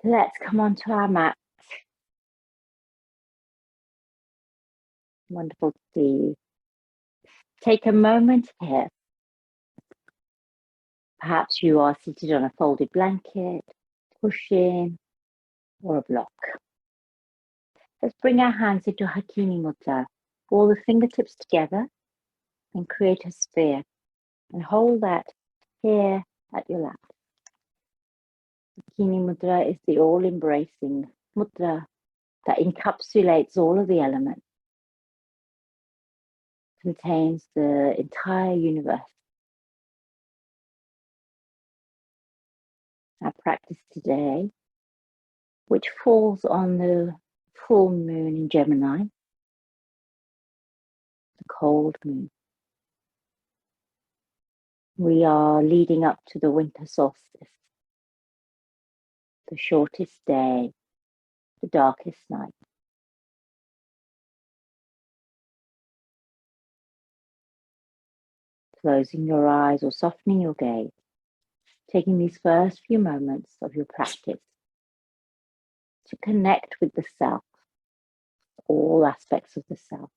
Let's come onto our mat. Wonderful to see you. Take a moment here. Perhaps you are seated on a folded blanket, cushion, or a block. Let's bring our hands into Hakini Mudra. All the fingertips together and create a sphere. And hold that here at your lap. Hakini Mudra is the all-embracing mudra that encapsulates all of the elements, contains the entire universe. Our practice today, which falls on the full moon in Gemini, the cold moon. We are leading up to the winter solstice, the shortest day, the darkest night. Closing your eyes or softening your gaze, taking these first few moments of your practice to connect with the self, all aspects of the self,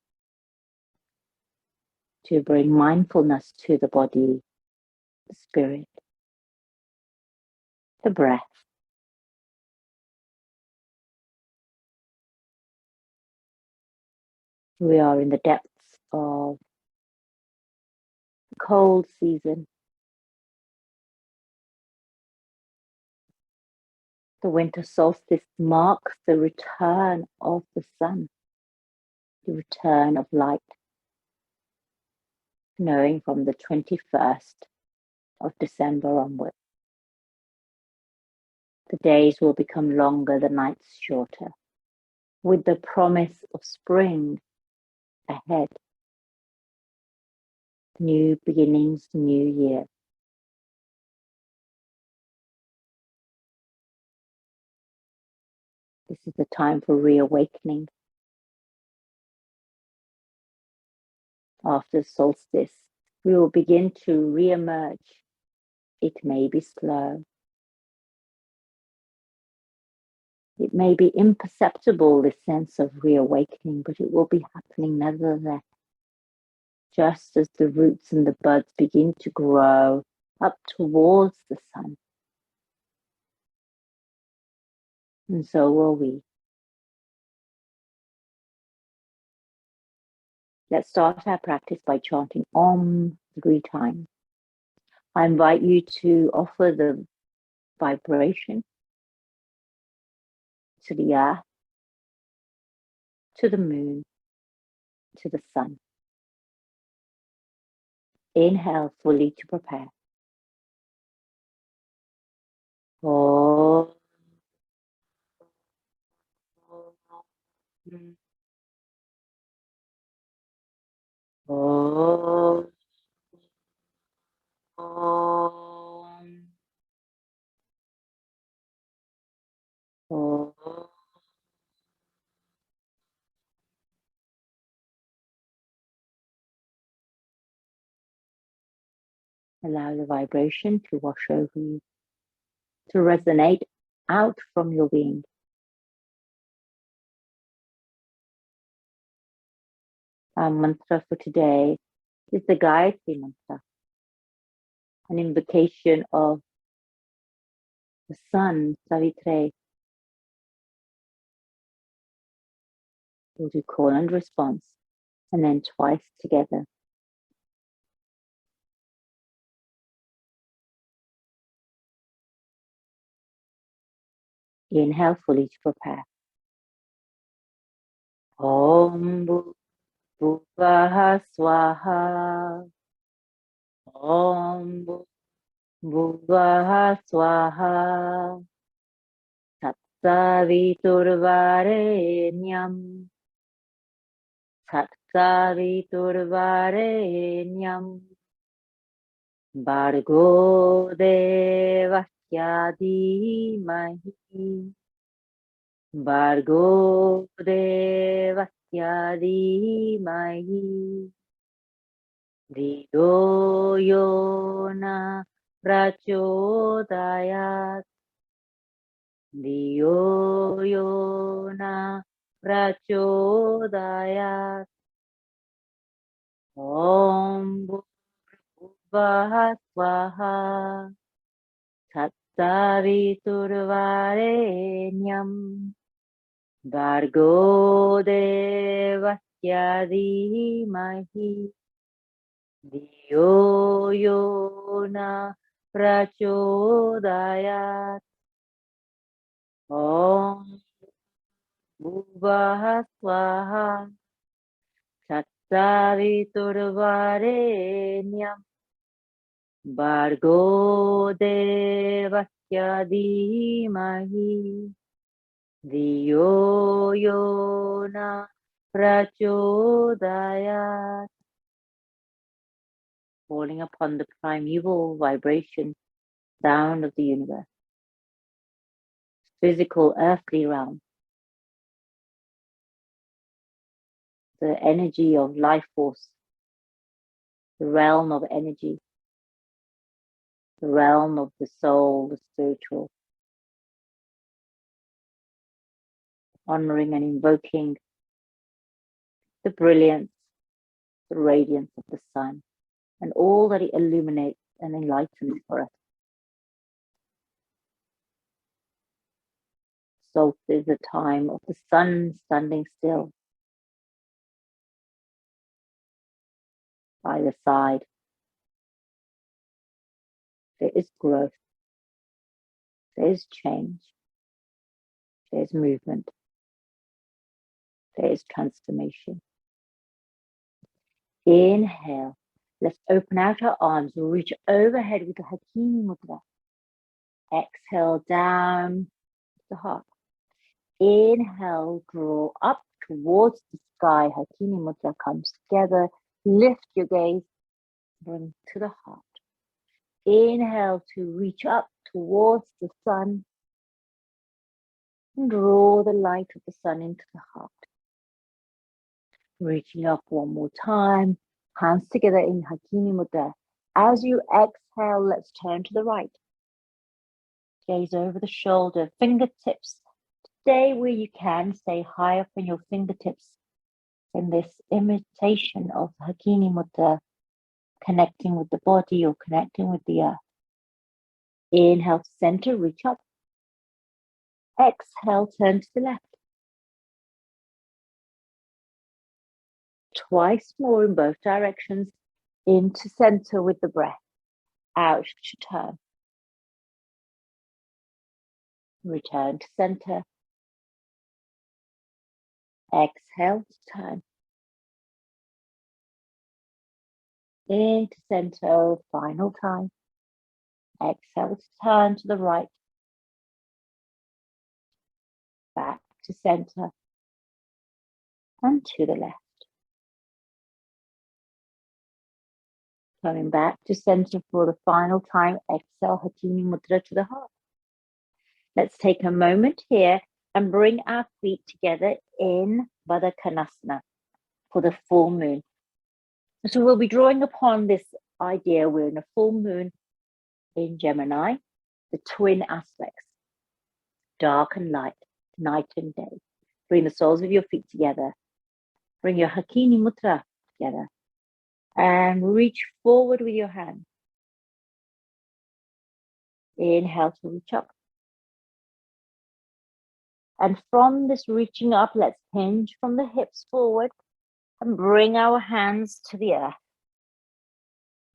to bring mindfulness to the body, the spirit, the breath. We are in the depths of the cold season. The winter solstice marks the return of the sun, the return of light, knowing from the 21st of December onward. The days will become longer, the nights shorter, with the promise of spring ahead. New beginnings, new year. This is the time for reawakening. After solstice, we will begin to re-emerge. It may be slow. It may be imperceptible, this sense of reawakening, but it will be happening nevertheless. Just as the roots and the buds begin to grow up towards the sun. And so will we. Let's start our practice by chanting Om 3 times. I invite you to offer the vibration to the earth, to the moon, to the sun. Inhale fully to prepare. Om. Om. Om. Om. Allow the vibration to wash over you, to resonate out from your being. Our mantra for today is the Gayatri Mantra, an invocation of the sun, savitur. We'll do call and response, and then twice together. Inhale fully to prepare. Om bhuvaḥ svaḥ. Om bhuvaḥ svaḥ. Savitur vareṇyaṃ. Savitur vareṇyaṃ. Bhargo devasya dhīmahi. Bhargo devasya dhīmahi. Dhiyo na prachodayāt. dhiyo yo na prachodayāt. Om bhuvaḥ svaḥ. Savitur vareṇyaṃ. Bhargo devasya dhīmahi. Dhiyo yo na prachodayāt. Om bhuvaḥ svaḥ. Savitur vareṇyaṃ. Bhargo devasya dhīmahi. Dhiyo yo na prachodayāt. Falling upon the primeval vibration sound of the universe, physical earthly realm, the energy of life force, the realm of energy, the realm of the soul, the spiritual, honoring and invoking the brilliance, the radiance of the sun, and all that it illuminates and enlightens for us. Solstice is the time of the sun standing still by the side. There is growth, there is change, there is movement, there is transformation. Inhale. Let's open out our arms, reach overhead with the Hakini Mudra. Exhale down the heart. Inhale, draw up towards the sky. Hakini Mudra comes together. Lift your gaze, bring to the heart. Inhale to reach up towards the sun. And draw the light of the sun into the heart. Reaching up one more time. Hands together in Hakini Mudra. As you exhale, let's turn to the right. Gaze over the shoulder, fingertips. Stay where you can, stay high up in your fingertips. In this imitation of Hakini Mudra, connecting with the body or connecting with the earth. Inhale, center, reach up. Exhale, turn to the left. Twice more in both directions. Into center with the breath. Out to turn. Return to center. Exhale to turn. Into center, final time. Exhale to turn to the right. Back to center. And to the left. Coming back to center for the final time. Exhale, Hakini Mudra to the heart. Let's take a moment here and bring our feet together in Decolonising for the full moon. So we'll be drawing upon this idea. We're in a full moon in Gemini, the twin aspects, dark and light, night and day. Bring the soles of your feet together. Bring your Hakini Mudra together. And reach forward with your hand. Inhale to reach up. And from this reaching up, let's hinge from the hips forward and bring our hands to the earth.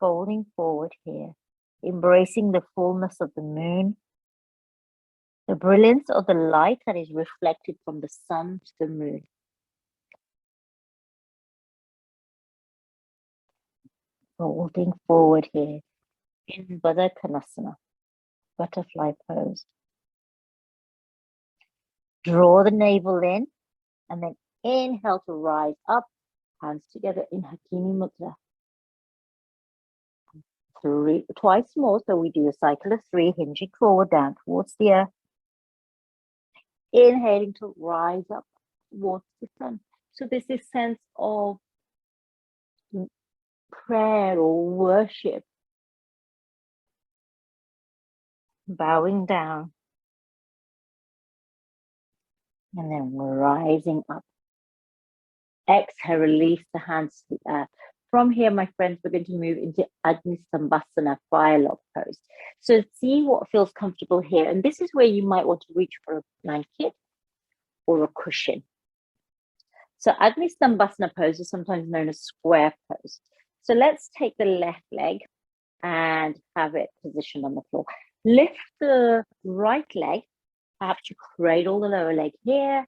Folding forward here, embracing the fullness of the moon, the brilliance of the light that is reflected from the sun to the moon. Folding forward here in Decolonising, butterfly pose. Draw the navel in and then inhale to rise up, hands together in Hakini Mudra. Twice more, so we do a cycle of 3, hinging forward down towards the earth. Inhaling to rise up towards the sun. So there's this sense of prayer or worship. Bowing down And then rising up. Exhale, release the hands to the earth. From here, my friends, we're going to move into Adnisambhasana, fire lock pose. So see what feels comfortable here. And this is where you might want to reach for a blanket or a cushion. So Adnisambhasana pose is sometimes known as square pose. So let's take the left leg and have it positioned on the floor. Lift the right leg, perhaps you cradle the lower leg here.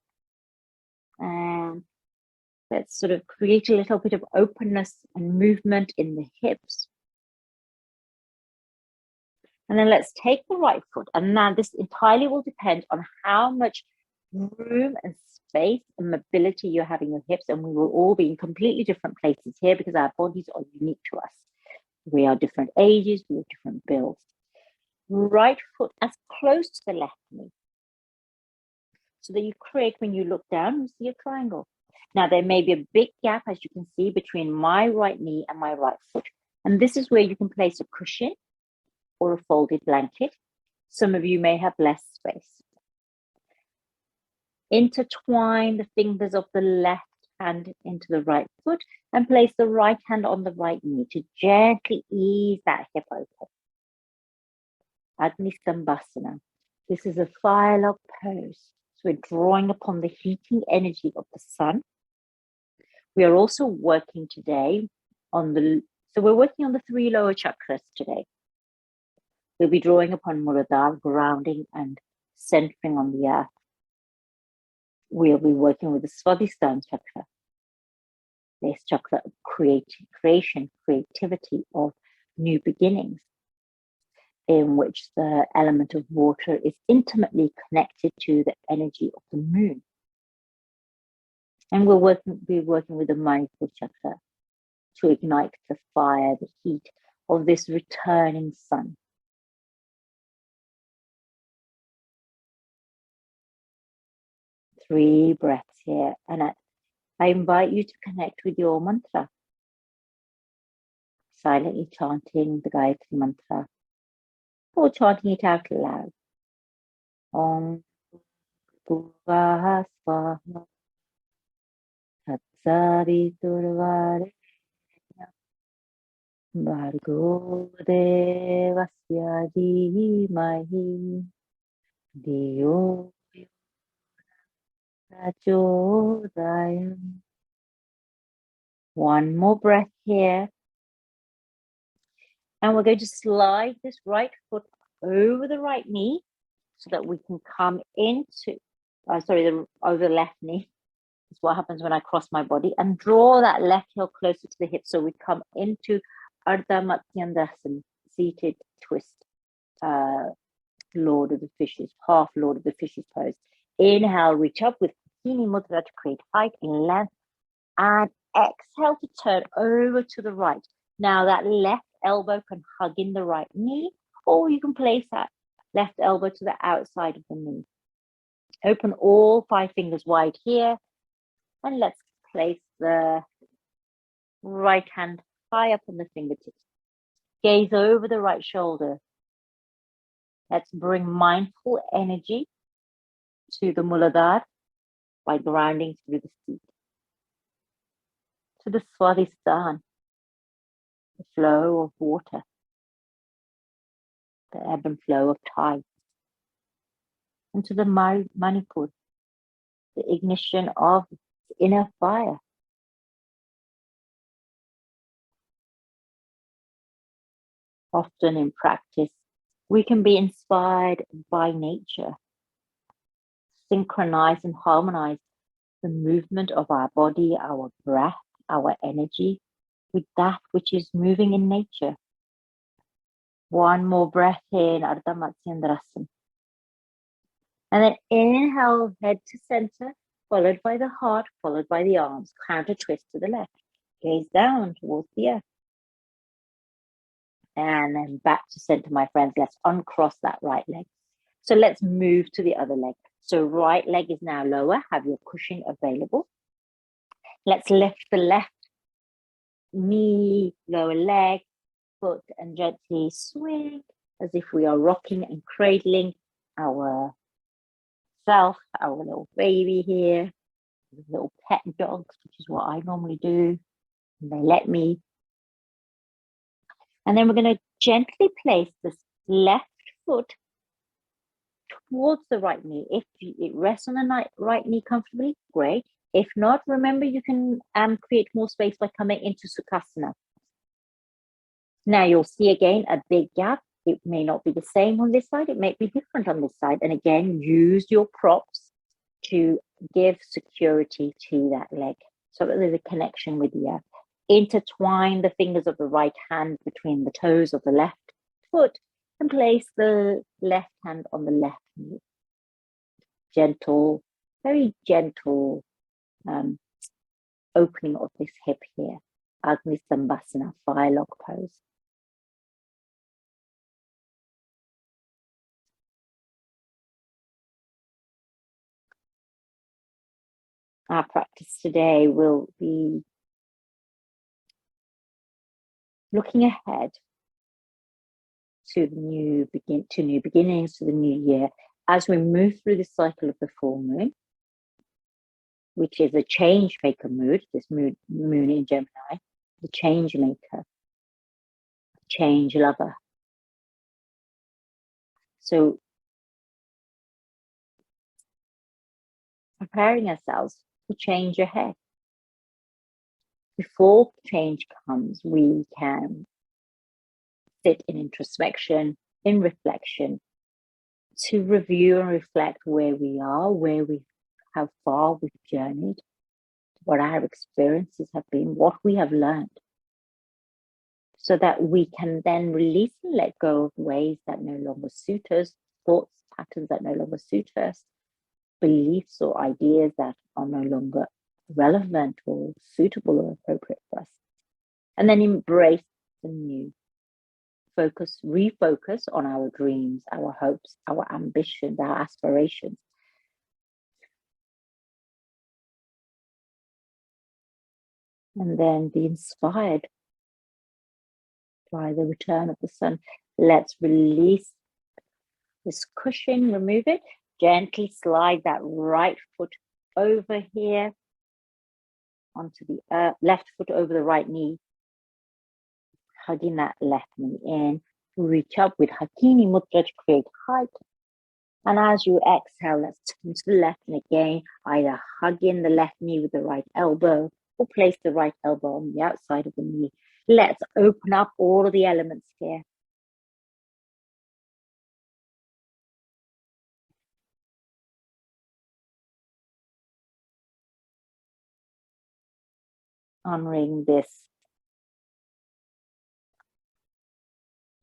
And let's sort of create a little bit of openness and movement in the hips. And then let's take the right foot. And now this entirely will depend on how much room and space and mobility you have in your hips. And we will all be in completely different places here because our bodies are unique to us. We are different ages, we have different builds. Right foot as close to the left knee. So that you create, when you look down, you see a triangle. Now there may be a big gap, as you can see, between my right knee and my right foot. And this is where you can place a cushion or a folded blanket. Some of you may have less space. Intertwine the fingers of the left hand into the right foot and place the right hand on the right knee to gently ease that hip open. Adnisambhasana. This is a fire lock pose. So we're drawing upon the heating energy of the sun. We are also working today on we're working on the 3 lower chakras today. We'll be drawing upon Muladhara, grounding and centering on the earth. We'll be working with the Swadhisthana chakra, this chakra of creation, creativity, of new beginnings, in which the element of water is intimately connected to the energy of the moon. And we'll be working with the Manipur chakra to ignite the fire, the heat of this returning sun. Three breaths here. And I invite you to connect with your mantra. Silently chanting the Gayatri Mantra or chanting it out loud. Om bhuvaḥ svaḥ savitur vareṇyaṃ bhargo devasya dhīmahi dhiyo prachodayāt. One more breath here. And we're going to slide this right foot over the right knee so that we can come into, over the left knee. That's what happens when I cross my body, and draw that left heel closer to the hip. So we come into Ardha Mathyandasana, seated twist, Lord of the Fishes, half Lord of the Fishes pose. Inhale, reach up with Hakini Mudra to create height and length, and exhale to turn over to the right. Now that left elbow can hug in the right knee, or you can place that left elbow to the outside of the knee. Open all 5 fingers wide here, and let's place the right hand high up on the fingertips. Gaze over the right shoulder. Let's bring mindful energy to the Muladhara by grounding through the feet. To the Swadhisthana, the flow of water, the ebb and flow of tides. And to the Manipur, the ignition of inner fire. Often in practice, we can be inspired by nature, synchronize and harmonize the movement of our body, our breath, our energy with that which is moving in nature. One more breath here in Ardha Matsyendrasana. And then inhale, head to center, followed by the heart, followed by the arms. Counter twist to the left. Gaze down towards the earth. And then back to center, my friends. Let's uncross that right leg. So let's move to the other leg. So right leg is now lower. Have your cushion available. Let's lift the left knee, lower leg, foot, and gently swing as if we are rocking and cradling our myself, our little baby here, little pet dogs, which is what I normally do. And they let me. And then we're going to gently place this left foot towards the right knee. If it rests on the right knee comfortably, great. If not, remember you can create more space by coming into Sukhasana. Now you'll see again a big gap. It may not be the same on this side. It may be different on this side. And again, use your props to give security to that leg so that there's a connection with the earth. Intertwine the fingers of the right hand between the toes of the left foot and place the left hand on the left knee. Gentle, very gentle opening of this hip here. Agni Stambhasana, fire log pose. Our practice today will be looking ahead to new beginnings, to the new year, as we move through the cycle of the full moon, which is a change maker mood, this moon in Gemini, the change maker, change lover. So preparing ourselves to change ahead. Before change comes, we can sit in introspection, in reflection, to review and reflect where we are, how far we've journeyed, what our experiences have been, what we have learned, so that we can then release and let go of ways that no longer suit us, thoughts, patterns that no longer suit us, beliefs or ideas that are no longer relevant or suitable or appropriate for us. And then embrace the new. Refocus on our dreams, our hopes, our ambitions, our aspirations. And then be inspired by the return of the sun. Let's release this cushion, remove it. Gently slide that right foot over here onto the left foot over the right knee. Hugging that left knee in. Reach up with Hakini Mudra to create height. And as you exhale, let's turn to the left, and again, either hug in the left knee with the right elbow or place the right elbow on the outside of the knee. Let's open up all of the elements here. Honoring this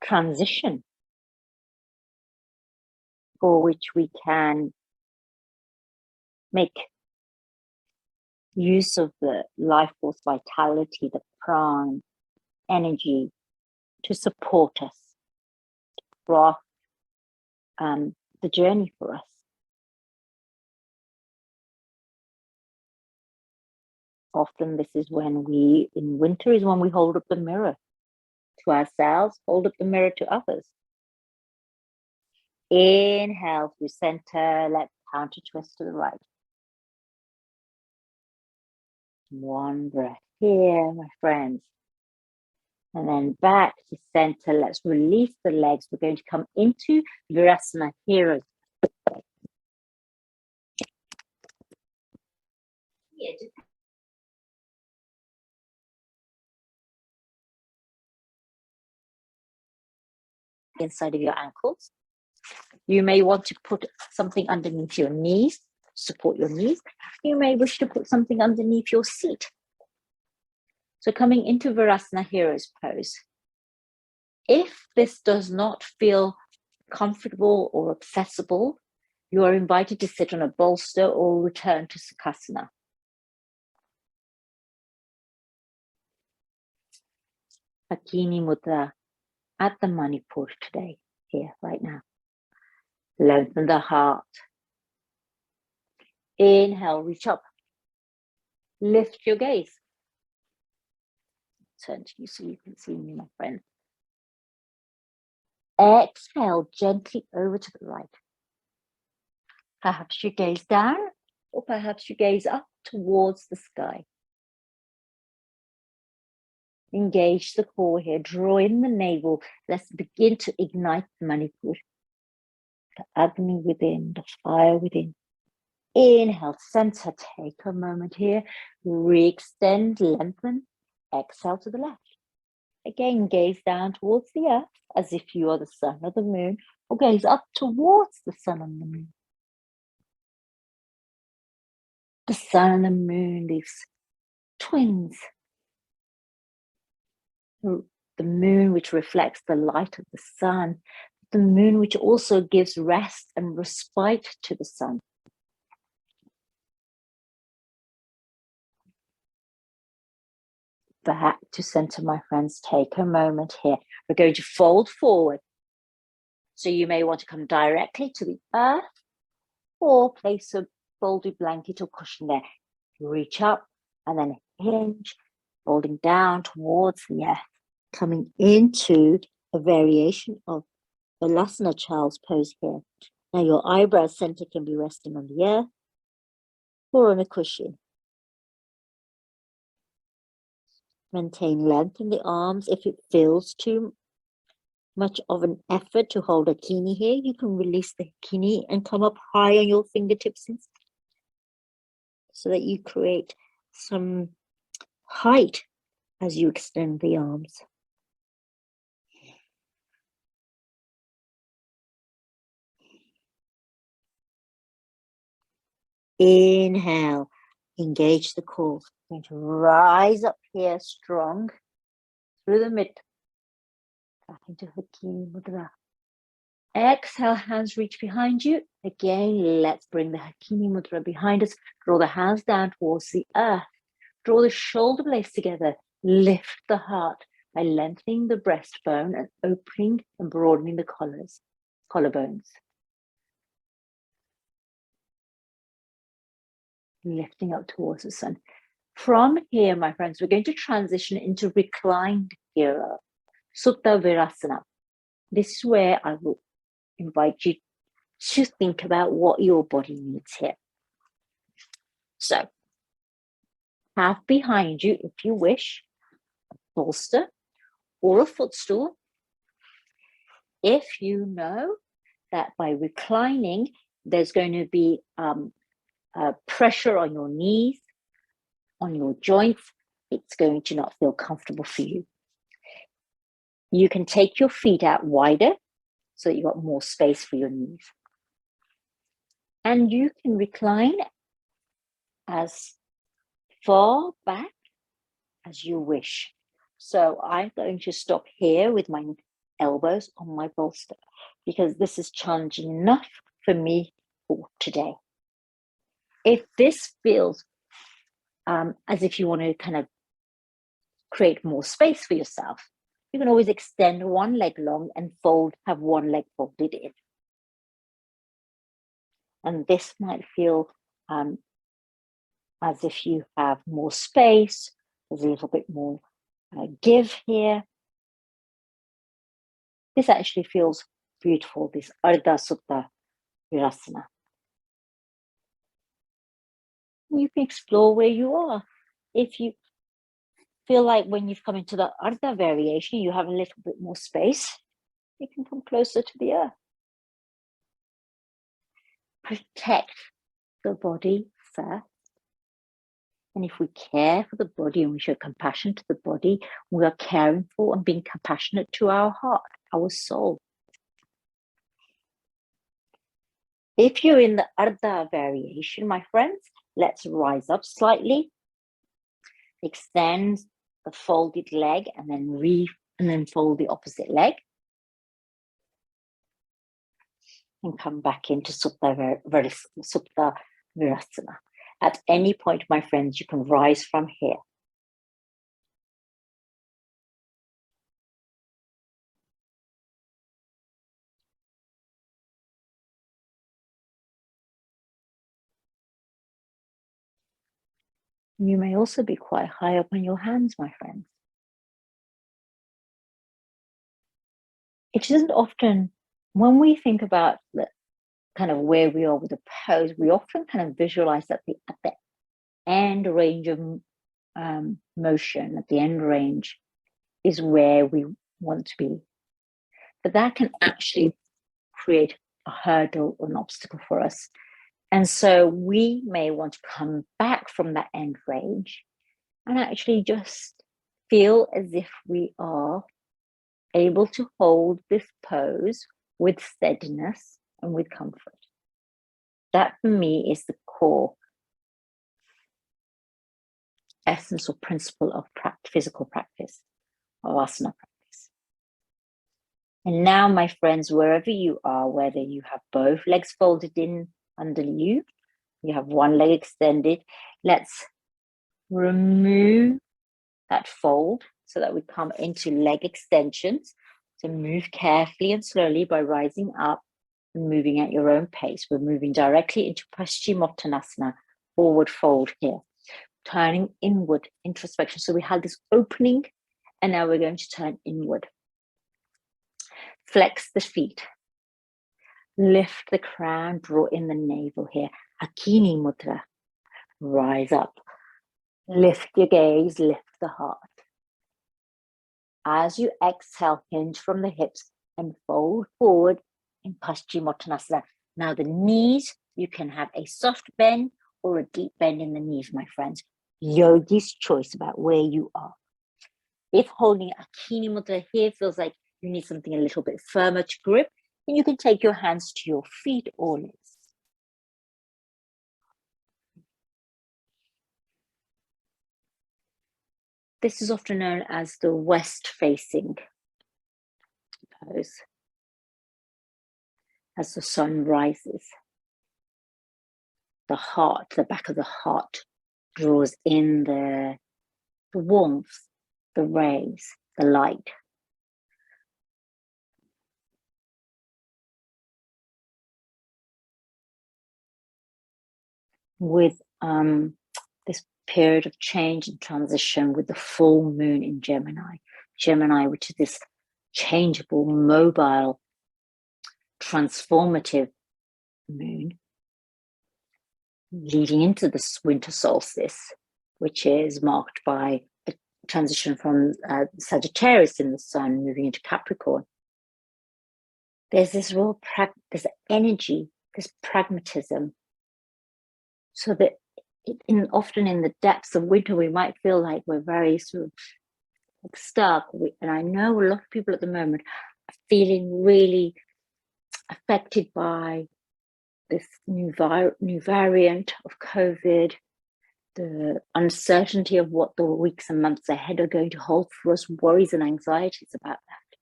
transition for which we can make use of the life force vitality, the prana, energy to support us, to craft the journey for us. Often this is when in winter is when we hold up the mirror to ourselves, hold up the mirror to others. Inhale through center, let's counter twist to the right. One breath here, my friends. And then back to center, let's release the legs. We're going to come into Virasana Heroes. Inside of your ankles. You may want to put something underneath your knees, support your knees. You may wish to put something underneath your seat. So coming into Virasana Heroes pose. If this does not feel comfortable or accessible, you are invited to sit on a bolster or return to Sukhasana. Hakini Mudra at the Manipur today, here, right now. Lengthen the heart. Inhale, reach up. Lift your gaze. Turn to you so you can see me, my friend. Exhale gently over to the right. Perhaps you gaze down, or perhaps you gaze up towards the sky. Engage the core here, draw in the navel. Let's begin to ignite the Manipur, the Agni within, the fire within. Inhale, center, take a moment here, re-extend, lengthen, exhale to the left. Again, gaze down towards the earth as if you are the sun or the moon, or gaze up towards the sun and the moon. The sun and the moon, these twins. The moon which reflects the light of the sun, the moon which also gives rest and respite to the sun. Back to center, my friends. Take a moment here. We're going to fold forward. So you may want to come directly to the earth or place a folded blanket or cushion there. Reach up and then hinge, folding down towards the earth, coming into a variation of Balasana child's pose here. Now your eyebrow center can be resting on the earth or on a cushion. Maintain length in the arms. If it feels too much of an effort to hold a Hakini here, you can release the Hakini and come up high on your fingertips instead, so that you create some height as you extend the arms. Inhale, engage the core. Going to rise up here strong through the mid, back into Hakini Mudra. Exhale, hands reach behind you. Again, let's bring the Hakini Mudra behind us. Draw the hands down towards the earth. Draw the shoulder blades together. Lift the heart by lengthening the breastbone and opening and broadening the collarbones. Lifting up towards the sun. From here, my friends, we're going to transition into reclined hero, Supta Virasana. This is where I will invite you to think about what your body needs here. So, have behind you, if you wish, a bolster or a footstool. If you know that by reclining, there's going to be pressure on your knees, on your joints, it's going to not feel comfortable for you. You can take your feet out wider so that you've got more space for your knees. And you can recline as far back as you wish. So I'm going to stop here with my elbows on my bolster because this is challenging enough for me for today. If this feels as if you want to kind of create more space for yourself, you can always extend one leg long and have one leg folded in. And this might feel as if you have more space. There's a little bit more give here. This actually feels beautiful, this Ardha Supta Virasana. You can explore where you are. If you feel like when you've come into the Ardha variation, you have a little bit more space, you can come closer to the earth. Protect the body first. And if we care for the body and we show compassion to the body, we are caring for and being compassionate to our heart, our soul. If you're in the Ardha variation, my friends, let's rise up slightly. Extend the folded leg and then fold the opposite leg. And come back into Supta Virasana. At any point, my friends, you can rise from here. You may also be quite high up on your hands, my friends. It isn't often, when we think about kind of where we are with the pose, we often kind of visualize that at the end range of motion, at the end range is where we want to be. But that can actually create a hurdle or an obstacle for us. And so we may want to come back from that end range and actually just feel as if we are able to hold this pose with steadiness and with comfort. That for me is the core essence or principle of physical practice, of asana practice. And now, my friends, wherever you are, whether you have both legs folded in under you have one leg extended, let's remove that fold so that we come into leg extensions. So move carefully and slowly by rising up and moving at your own pace. We're moving directly into Paschimottanasana, forward fold here, turning inward, introspection. So we had this opening and now we're going to turn inward. Flex the feet. Lift the crown, draw in the navel here. Hakini Mudra. Rise up. Lift your gaze, lift the heart. As you exhale, hinge from the hips and fold forward in Paschimottanasana. Now the knees, you can have a soft bend or a deep bend in the knees, my friends. Yogi's choice about where you are. If holding Hakini Mudra here feels like you need something a little bit firmer to grip, then you can take your hands to your feet or legs. This is often known as the west-facing pose. As the sun rises, the heart, the back of the heart, draws in the warmth, the rays, the light. With this period of change and transition with the full moon in Gemini, which is this changeable, mobile, transformative moon, leading into this winter solstice, which is marked by a transition from Sagittarius in the sun moving into Capricorn. There's this real this energy, this pragmatism, so that often in the depths of winter, we might feel like we're very sort of like stuck. And I know a lot of people at the moment are feeling really affected by this new variant of COVID, the uncertainty of what the weeks and months ahead are going to hold for us, worries and anxieties about that.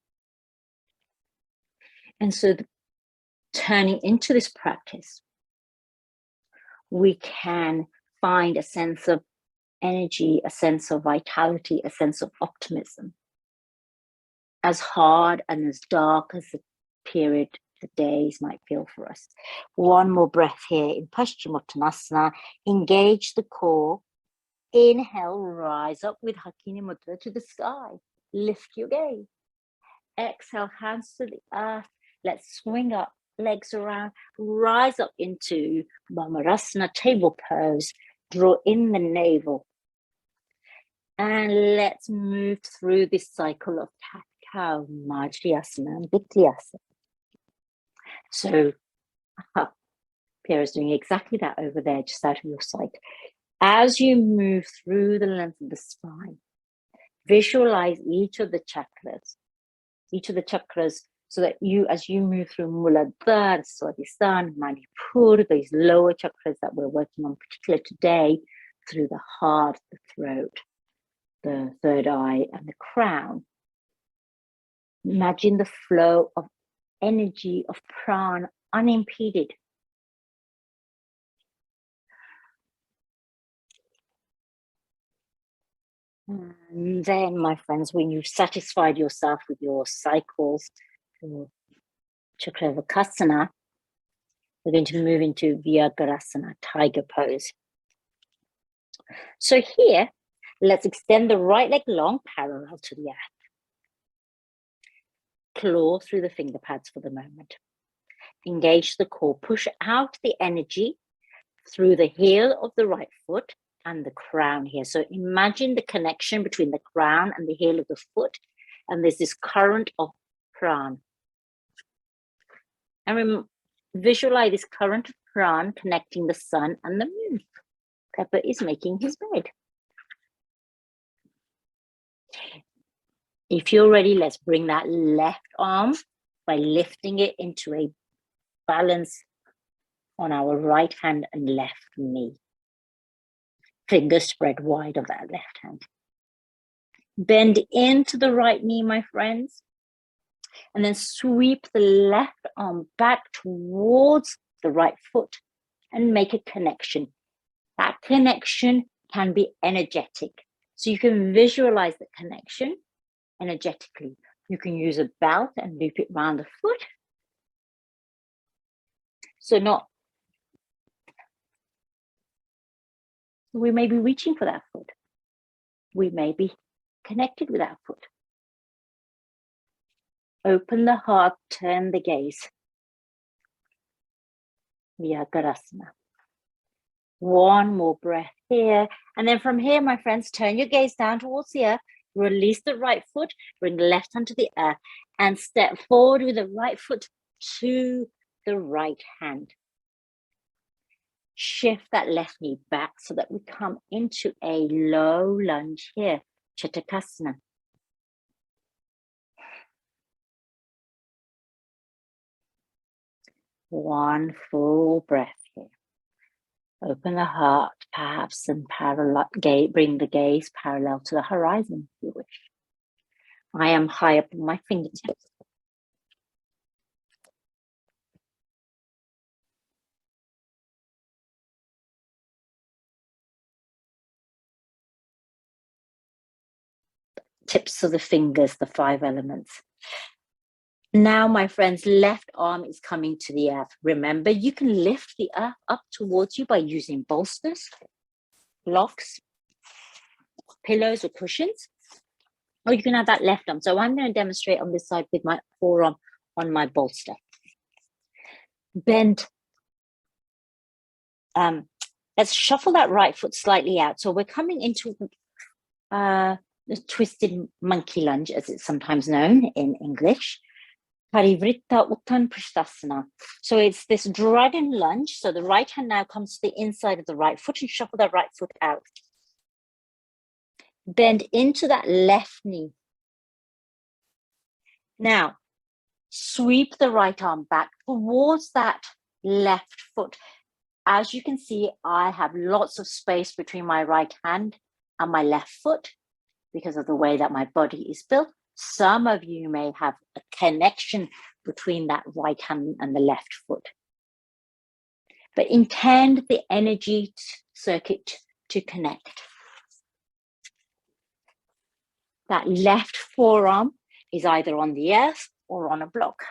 And so turning into this practice, we can find a sense of energy, a sense of vitality, a sense of optimism. As hard and as dark as the period, the days might feel for us. One more breath here in Paschimottanasana. Engage the core. Inhale, rise up with Hakini Mudra to the sky. Lift your gaze. Exhale, hands to the earth. Let's swing up, legs around, rise up into Bhamarasana, table pose. Draw in the navel. And let's move through this cycle of cat-cow, Majriyasana and Vityasana. So Pierre's doing exactly that over there, just out of your sight. As you move through the length of the spine, visualize each of the chakras, so that as you move through Muladhara, Swadhisthana, Manipur, these lower chakras that we're working on, particularly today, through the heart, the throat, the third eye, and the crown. Imagine the flow of energy, of prana, unimpeded. And then, my friends, when you've satisfied yourself with your cycles, your Chakravakasana, we're going to move into Vyagrasana, tiger pose. So here, let's extend the right leg long, parallel to the earth. Claw through the finger pads for the moment. Engage the core. Push out the energy through the heel of the right foot and the crown here. So imagine the connection between the crown and the heel of the foot, and there's this current of prana. And visualize this current of prana connecting the sun and the moon. Pepper is making his bed. If you're ready, let's bring that left arm by lifting it into a balance on our right hand and left knee. Fingers spread wide of that left hand. Bend into the right knee, my friends, and then sweep the left arm back towards the right foot and make a connection. That connection can be energetic. So you can visualize the connection energetically. You can use a belt and loop it around the foot. So we may be reaching for that foot. We may be connected with that foot. Open the heart, turn the gaze. Vyakarasana. One more breath here. And then from here, my friends, turn your gaze down towards the earth. Release the right foot, bring the left hand to the earth, and step forward with the right foot to the right hand. Shift that left knee back so that we come into a low lunge here, Chatakasana. One full breath here. Open the heart, perhaps, and bring the gaze parallel to the horizon if you wish. I am high up on my fingertips. Tips of the fingers, the 5 elements. Now, my friends, left arm is coming to the earth. Remember, you can lift the earth up towards you by using bolsters, blocks, pillows, or cushions. Or you can have that left arm. So I'm going to demonstrate on this side with my forearm on my bolster. Bend. Let's shuffle that right foot slightly out. So we're coming into the twisted monkey lunge, as it's sometimes known in English. Parivritta Uttan Prishtasana. So it's this dragon lunge. So the right hand now comes to the inside of the right foot and shuffle that right foot out. Bend into that left knee. Now, sweep the right arm back towards that left foot. As you can see, I have lots of space between my right hand and my left foot because of the way that my body is built. Some of you may have a connection between that right hand and the left foot. But intend the energy circuit to connect. That left forearm is either on the earth or on a block.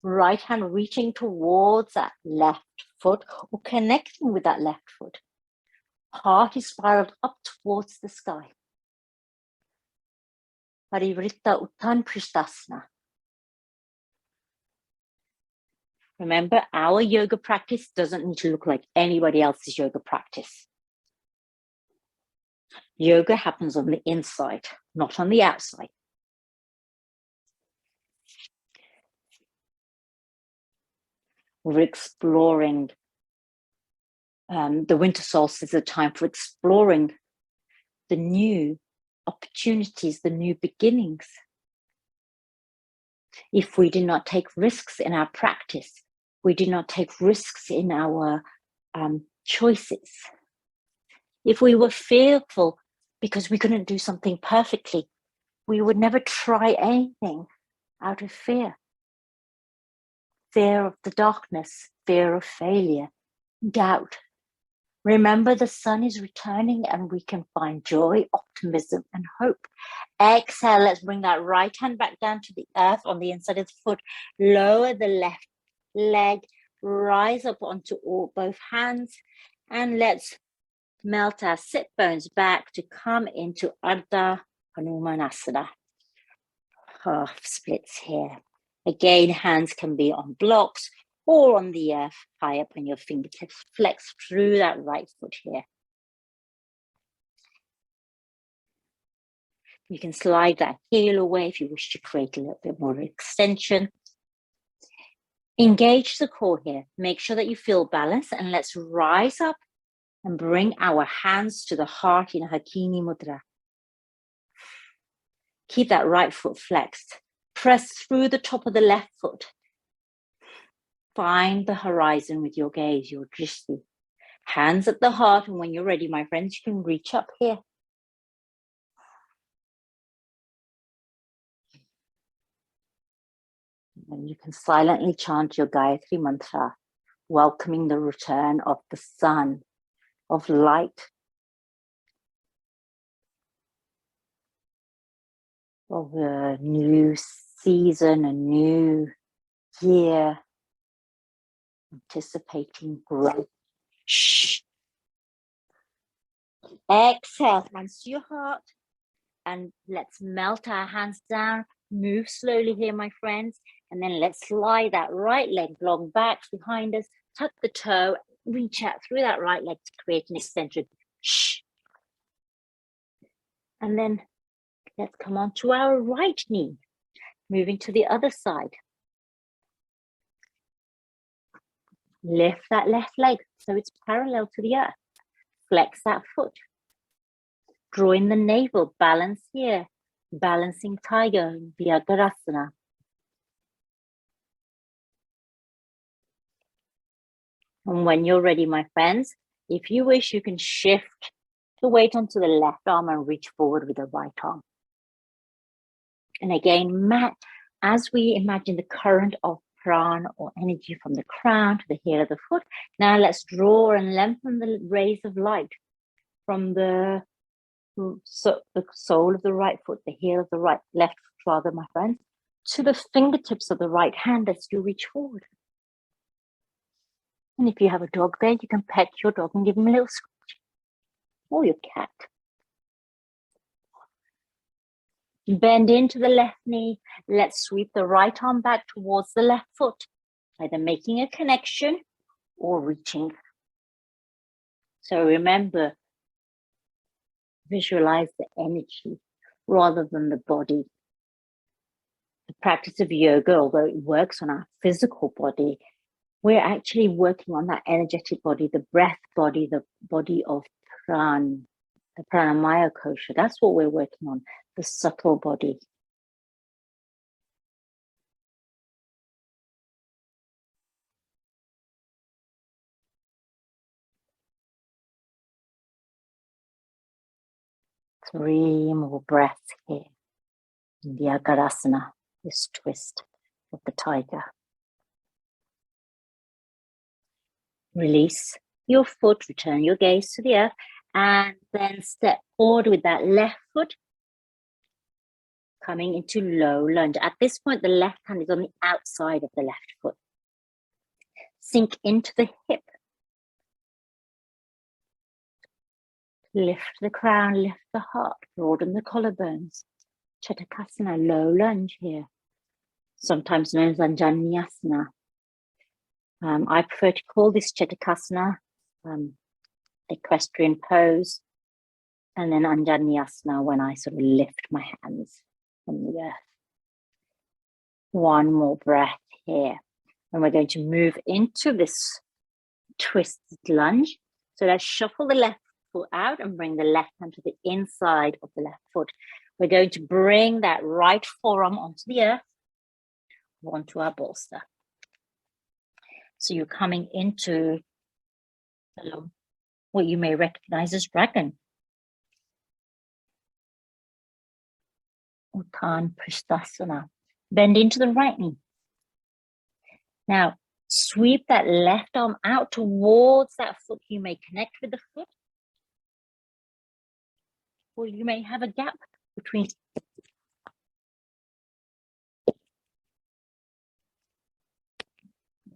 Right hand reaching towards that left foot or connecting with that left foot. Heart is spiraled up towards the sky. Parivritta Uttan Prishtasana. Remember, our yoga practice doesn't need to look like anybody else's yoga practice. Yoga happens on the inside, not on the outside. We're exploring the winter solstice is a time for exploring the new opportunities, the new beginnings. If we do not take risks in our practice, we do not take risks in our choices. If we were fearful because we couldn't do something perfectly, we would never try anything out of fear. Fear of the darkness, fear of failure, doubt. Remember, the sun is returning and we can find joy, optimism, and hope. Exhale, let's bring that right hand back down to the earth on the inside of the foot. Lower the left leg, rise up onto both hands, and let's melt our sit bones back to come into Ardha Hanumanasana. Half splits here. Again, hands can be on blocks or on the earth, high up on your fingertips. Flex through that right foot here. You can slide that heel away if you wish to create a little bit more extension. Engage the core here. Make sure that you feel balanced, and let's rise up and bring our hands to the heart in Hakini Mudra. Keep that right foot flexed. Press through the top of the left foot. Find the horizon with your gaze, your drishti. Hands at the heart, and when you're ready, my friends, you can reach up here. And you can silently chant your Gayatri Mantra, welcoming the return of the sun, of light, of a new season, a new year, anticipating growth. Shh. Exhale, hands to your heart, and let's melt our hands down. Move slowly here, my friends, and then let's slide that right leg long back behind us, tuck the toe, reach out through that right leg to create an extension. Shh. And then let's come on to our right knee, moving to the other side. Lift that left leg so it's parallel to the earth. Flex that foot. Draw in the navel, balance here. Balancing tiger, Vyagarasana. And when you're ready, my friends, if you wish, you can shift the weight onto the left arm and reach forward with the right arm. And again, as we imagine the current of prana or energy from the crown to the heel of the foot, now let's draw and lengthen the rays of light from the sole of the right foot, the heel of the left foot rather, my friends, to the fingertips of the right hand as you reach forward. And if you have a dog there, you can pet your dog and give him a little scratch, or your cat. Bend into the left knee. Let's sweep the right arm back towards the left foot, either making a connection or reaching. So remember, visualize the energy rather than the body. The practice of yoga, although it works on our physical body, we're actually working on that energetic body, the breath body, the body of pran, the pranamaya kosha. That's what we're working on, the subtle body. Three more breaths here in the Vyagarasana, this twist of the tiger. Release your foot, return your gaze to the earth, and then step forward with that left foot, coming into low lunge. At this point, the left hand is on the outside of the left foot. Sink into the hip. Lift the crown, lift the heart, broaden the collarbones. Chatakasana, low lunge here, sometimes known as Anjaneyasana. I prefer to call this Chatakasana, equestrian pose, and then Anjaneyasana when I sort of lift my hands from the earth. One more breath here, and we're going to move into this twisted lunge. So let's shuffle the left foot out and bring the left hand to the inside of the left foot. We're going to bring that right forearm onto the earth, onto our bolster. So you're coming into what you may recognize as dragon. Uttan Prishtasana. Bend into the right knee. Now, sweep that left arm out towards that foot. You may connect with the foot, or you may have a gap between.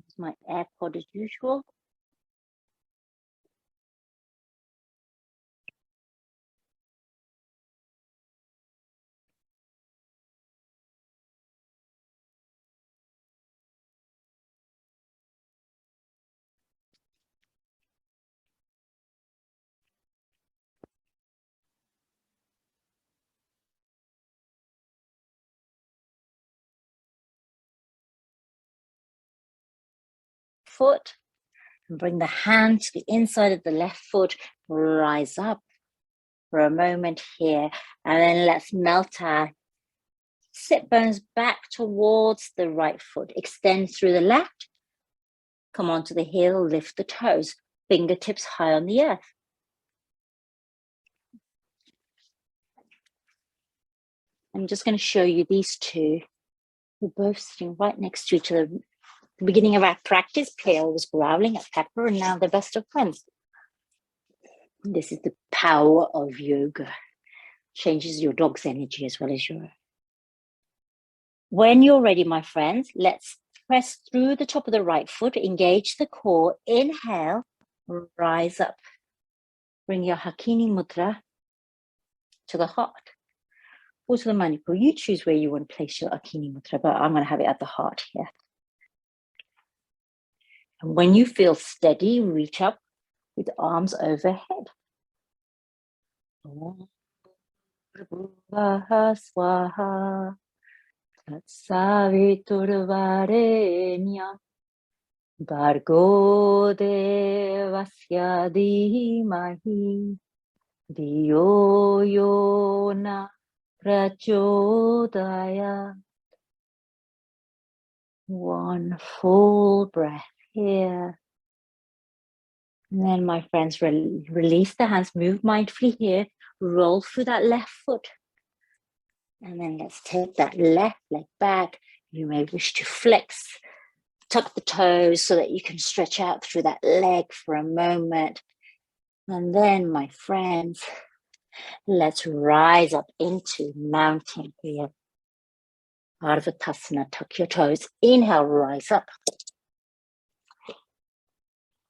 It's my AirPod as usual. foot. And bring the hand to the inside of the left foot. Rise up for a moment here. And then let's melt our sit bones back towards the right foot. Extend through the left. Come onto the heel, lift the toes. Fingertips high on the earth. I'm just going to show you these two. We're both sitting right next to each other. At the beginning of our practice, Kale was growling at Pepper, and now they're best of friends. This is the power of yoga. Changes your dog's energy as well as your own. When you're ready, my friends, let's press through the top of the right foot, engage the core, inhale, rise up. Bring your Hakini Mudra to the heart or to the manipur. You choose where you want to place your Hakini Mudra, but I'm going to have it at the heart here. And when you feel steady, reach up with arms overhead. Bhuvaḥ svaḥ, savitur vareṇyaṃ, bhargo devasya dhīmahi, dhiyo prachodayāt. One full breath here. And then, my friends, release the hands, move mindfully here, roll through that left foot. And then let's take that left leg back. You may wish to flex, tuck the toes so that you can stretch out through that leg for a moment. And then, my friends, let's rise up into mountain here. Ardha, tuck your toes. Inhale, rise up.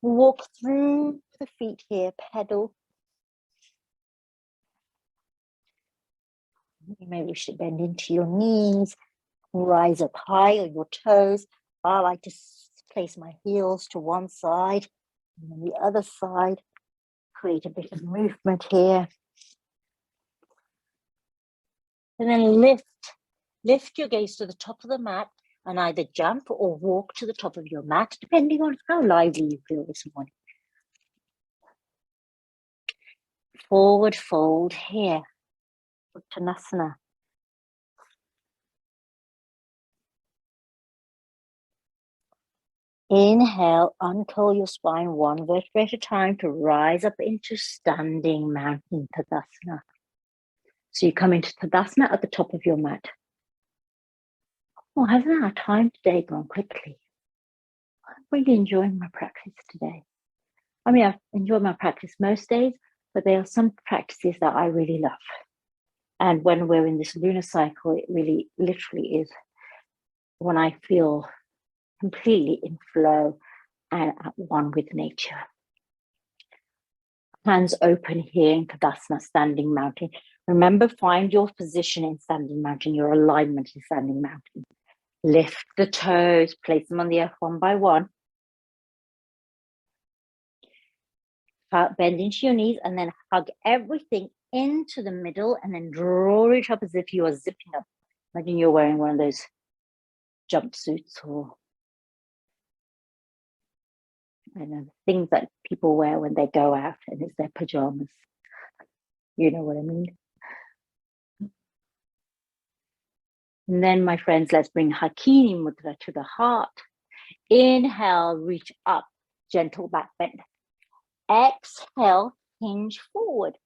Walk through the feet here, pedal. You may wish to bend into your knees, rise up high on your toes. I like to place my heels to one side and then the other side. Create a bit of movement here. And then lift your gaze to the top of the mat and either jump or walk to the top of your mat, depending on how lively you feel this morning. Forward fold here, Uttanasana. Inhale, uncurl your spine one vertebrae at a time to rise up into standing mountain Tadasana. So you come into Tadasana at the top of your mat. Oh, hasn't our time today gone quickly? I'm really enjoying my practice today. I mean, I've enjoyed my practice most days, but there are some practices that I really love. And when we're in this lunar cycle, it really literally is when I feel completely in flow and at one with nature. Hands open here in Tadasana, standing mountain. Remember, find your position in standing mountain, your alignment in standing mountain. Lift the toes, place them on the earth one by one. Bend into your knees and then hug everything into the middle and then draw it up as if you are zipping up. Imagine you're wearing one of those jumpsuits or I don't know, things that people wear when they go out and it's their pajamas. You know what I mean? And then, my friends, let's bring Hakini Mudra to the heart. Inhale, reach up, gentle back bend. Exhale, hinge forward.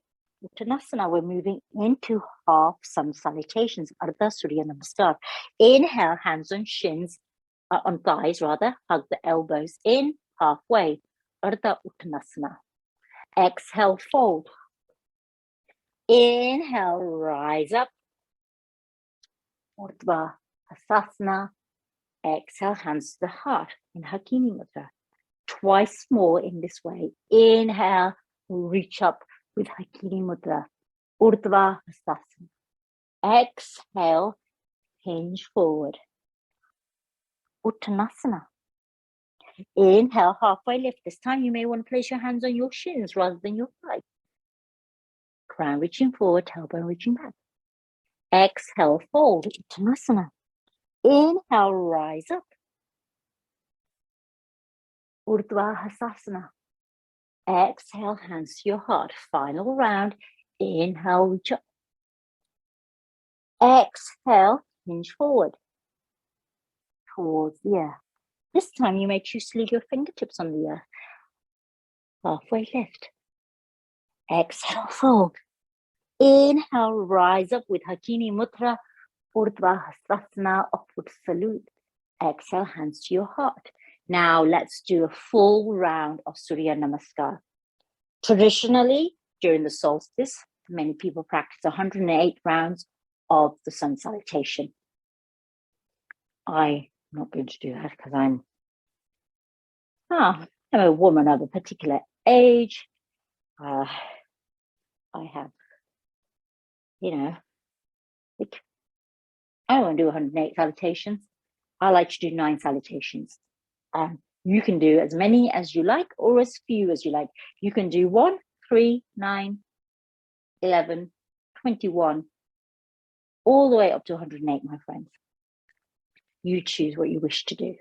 Uttanasana, we're moving into half some salutations. Ardha Surya Namaskar. Inhale, hands on shins, on thighs rather. Hug the elbows in halfway. Ardha Uttanasana. Exhale, fold. Inhale, rise up. Urdhva Hasasana. Exhale, hands to the heart in Hakini Mudra. Twice more in this way. Inhale, reach up with Hakini Mudra. Urdhva Hasasana. Exhale, hinge forward. Uttanasana. Inhale, halfway lift. This time you may want to place your hands on your shins rather than your thighs. Crown reaching forward, tailbone reaching back. Exhale, fold. Uttanasana. Inhale, rise up. Urdhva Hasasana. Exhale, hands to your heart. Final round. Inhale, reach up. Exhale, hinge forward towards the earth. This time you may choose to leave your fingertips on the earth. Halfway lift. Exhale, fold. Inhale, rise up with Hakini Mudra, Urdhva Hasasana, upward salute. Exhale, hands to your heart. Now let's do a full round of Surya Namaskar. Traditionally, during the solstice, many people practice 108 rounds of the sun salutation. I'm not going to do that because I'm a woman of a particular age. I have, I won't do 108 salutations. I like to do 9 salutations. You can do as many as you like or as few as you like. You can do 1, 3, 9, 11, 21, all the way up to 108, my friends. You choose what you wish to do.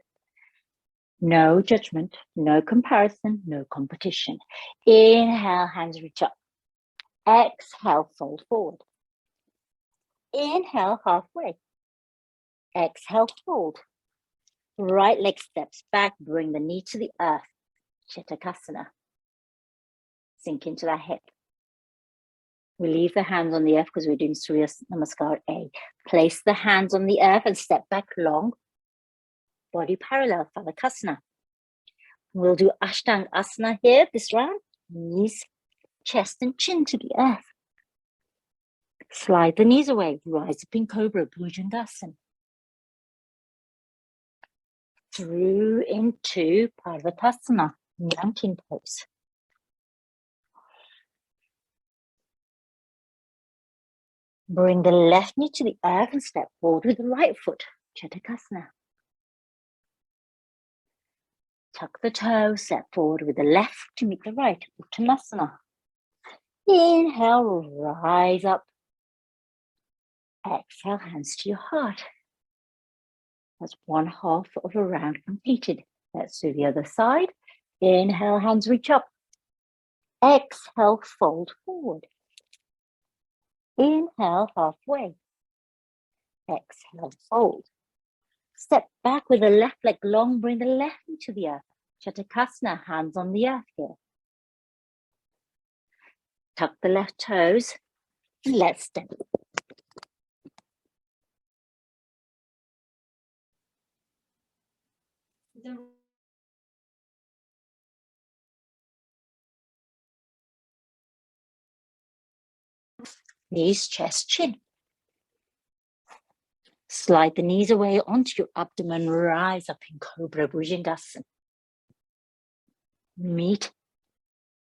No judgment, no comparison, no competition. Inhale, hands reach up. Exhale, fold forward. Inhale, halfway. Exhale, fold. Right leg steps back, bring the knee to the earth. Chitakasana. Sink into that hip. We leave the hands on the earth because we're doing Surya Namaskar A. Place the hands on the earth and step back long. Body parallel, Tadakasana. We'll do Ashtanga Asana here this round. Knees, chest and chin to the earth. Slide the knees away. Rise up in Cobra, Bhujangasana. Through into Parvatasana, mountain pose. Bring the left knee to the earth and step forward with the right foot, Chatakasana. Tuck the toe, step forward with the left to meet the right, Uttanasana. Inhale, rise up. Exhale, hands to your heart. That's one half of a round completed. Let's do the other side. Inhale, hands reach up. Exhale, fold forward. Inhale, halfway. Exhale, fold. Step back with the left leg long, bring the left knee to the earth. Chatakasana, hands on the earth here. Tuck the left toes. Let's step. Knees, chest, chin. Slide the knees away onto your abdomen. Rise up in Cobra, Bhujangasana. Meet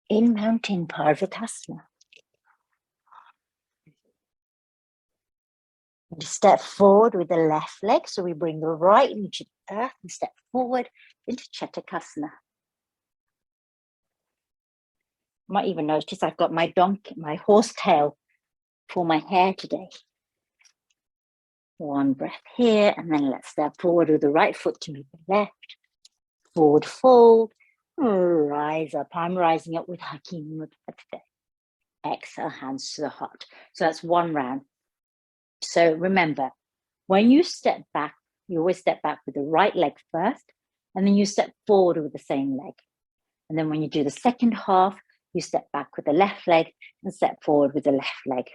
in mountain Parvatasana. And step forward with the left leg. So we bring the right knee to the earth and step forward into Chatakasana. You might even notice I've got my horse tail for my hair today. One breath here, and then let's step forward with the right foot to meet the left. Forward fold, rise up. I'm rising up with Hakini Mudra today. Exhale, hands to the heart. So that's one round. So remember, when you step back, you always step back with the right leg first, and then you step forward with the same leg. And then when you do the second half, you step back with the left leg and step forward with the left leg.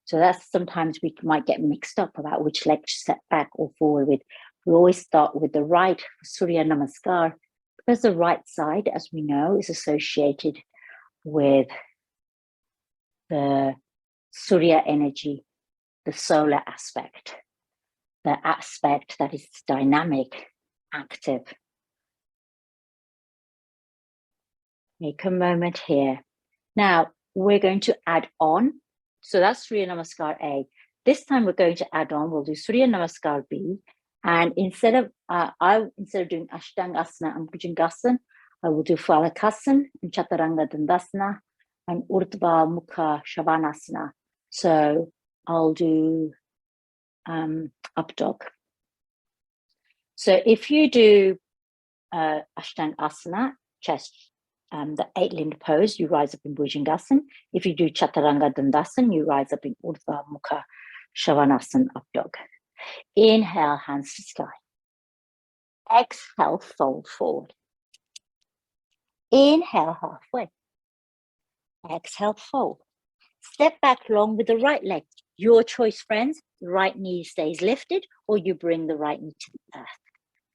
So that's sometimes we might get mixed up about which leg to step back or forward with. We always start with the right for Surya Namaskar because the right side, as we know, is associated with the Surya energy, the solar aspect, the aspect that is dynamic, active. Take a moment here. Now we're going to add on. So that's Surya Namaskar A. This time we're going to add on, we'll do Surya Namaskar B. And instead of doing Ashtanga Asana and Bhujangasana, I will do Phalakasana and Chaturanga Dandasana and Urdhva Mukha Shavasana. So I'll do up dog. So if you do Ashtanga Asana, chest, the 8-limbed pose, you rise up in Bhujangasana. If you do Chaturanga Dandasana, you rise up in Urdhva Mukha Svanasana, up dog. Inhale, hands to sky. Exhale, fold forward. Inhale, halfway. Exhale, fold. Step back long with the right leg. Your choice, friends. The right knee stays lifted, or you bring the right knee to the earth.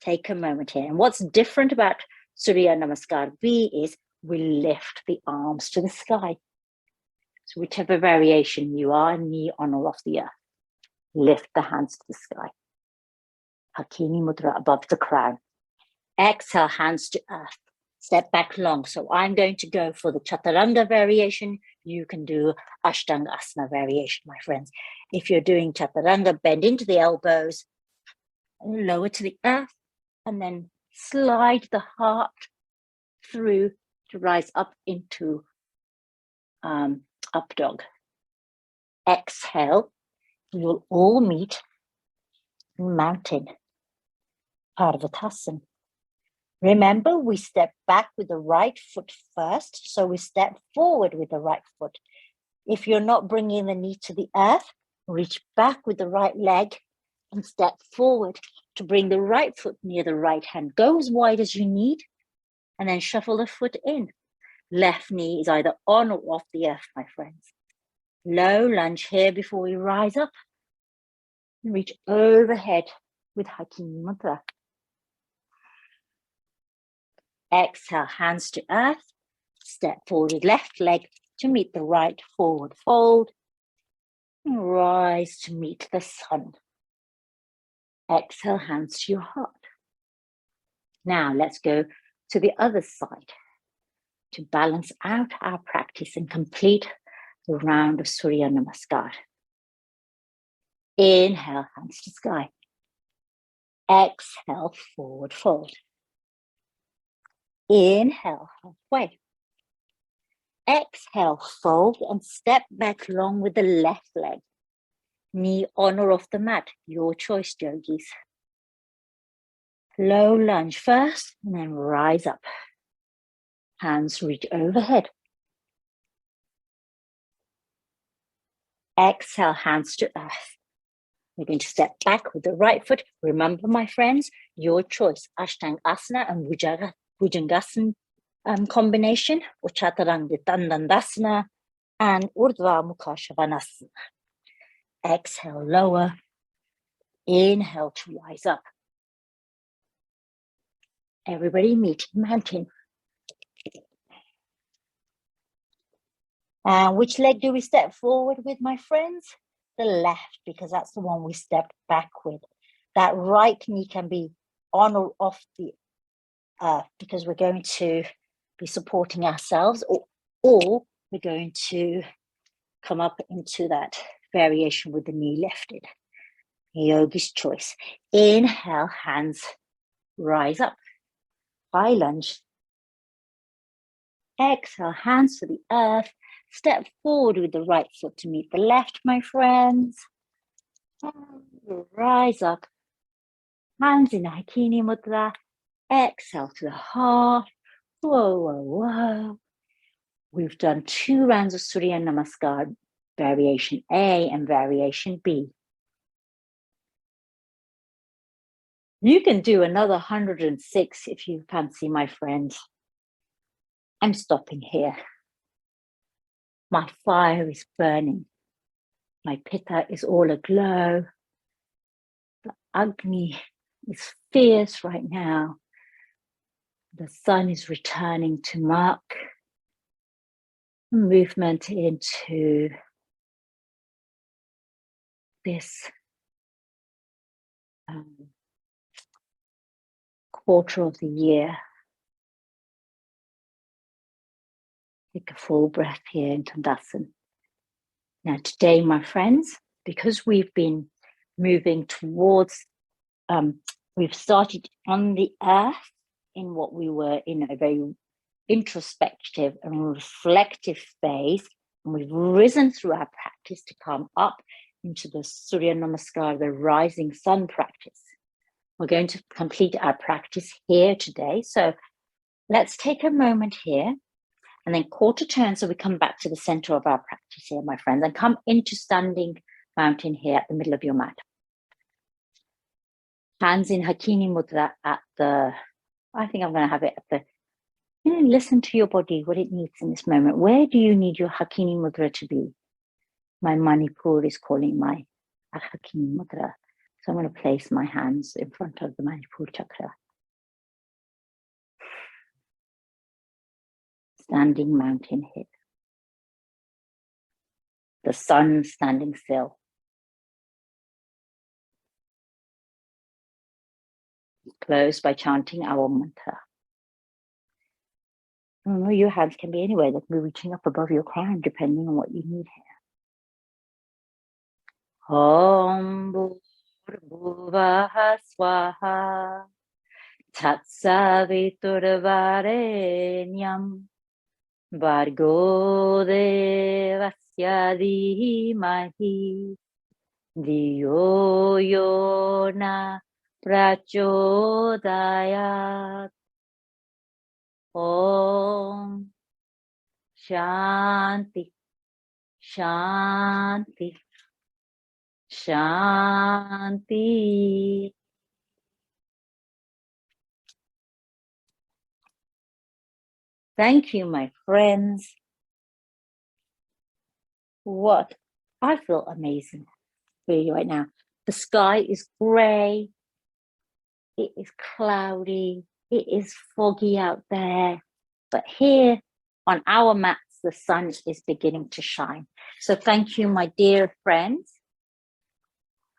Take a moment here. And what's different about Surya Namaskar V is we lift the arms to the sky. So whichever variation you are, knee on or off the earth. Lift the hands to the sky. Hakini Mudra above the crown. Exhale, hands to earth. Step back long. So I'm going to go for the Chaturanga variation. You can do Ashtanga Asana variation, my friends. If you're doing Chaturanga, bend into the elbows, lower to the earth, and then slide the heart through to rise up into up dog. Exhale, you'll all meet mountain, Parvatasana. Remember, we step back with the right foot first, so we step forward with the right foot. If you're not bringing the knee to the earth, reach back with the right leg and step forward to bring the right foot near the right hand. Go as wide as you need, and then shuffle the foot in. Left knee is either on or off the earth, my friends. Low lunge here before we rise up. And reach overhead with Hakini Mudra. Exhale, hands to earth. Step forward with left leg to meet the right forward fold. And rise to meet the sun. Exhale, hands to your heart. Now let's go to the other side to balance out our practice and complete the round of Surya Namaskar. Inhale, hands to sky. Exhale, forward fold. Inhale, halfway. Exhale, fold and step back long with the left leg. Knee on or off the mat, your choice, yogis. Low lunge first, and then rise up. Hands reach overhead. Exhale, hands to earth. We're going to step back with the right foot. Remember, my friends, your choice. Ashtanga Asana and Bhujangasana combination, or Chaturanga Dandasana and Urdhva Mukha Svanasana. Exhale, lower. Inhale to rise up. Everybody meet mountain. And which leg do we step forward with, my friends? The left, because that's the one we stepped back with. That right knee can be on or off the earth because we're going to be supporting ourselves, or we're going to come up into that variation with the knee lifted. Yogi's choice. Inhale, hands rise up. High lunge. Exhale, hands to the earth. Step forward with the right foot to meet the left, my friends. And rise up. Hands in Hakini Mudra. Exhale to the heart. Whoa, whoa, whoa. We've done 2 rounds of Surya Namaskar, variation A and variation B. You can do another 106 if you fancy, my friends. I'm stopping here. My fire is burning. My pitta is all aglow. The Agni is fierce right now. The sun is returning to mark movement into this quarter of the year. Take a full breath here in Tandasana. Now today, my friends, because we've been moving towards, we've started on the earth in what we were in a very introspective and reflective phase, and we've risen through our practice to come up into the Surya Namaskar, the rising sun practice. We're going to complete our practice here today. So let's take a moment here and then quarter turn so we come back to the center of our practice here, my friends, and come into standing mountain here at the middle of your mat. Hands in Hakini Mudra at the, I think I'm going to have it at the, listen to your body, what it needs in this moment. Where do you need your Hakini Mudra to be? My Manipur is calling my Hakini Mudra. So I'm going to place my hands in front of the Manipur chakra. Standing mountain here. The sun standing still. Close by chanting our mantra. Oh, your hands can be anywhere. They can be reaching up above your crown, depending on what you need here. Om bhūr bhuvaḥ svaḥ. Tat savitur vareṇyaṃ. Bhargo devasya dhīmahi. Dhiyo na prachodayāt. Om Shanti, Shanti, Shanti. Thank you, my friends. What? I feel amazing really right now. The sky is grey. It is cloudy. It is foggy out there. But here on our mats, the sun is beginning to shine. So thank you, my dear friends.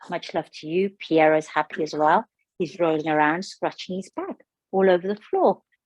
Much love to you. Pierre is happy as well. He's rolling around, scratching his back all over the floor.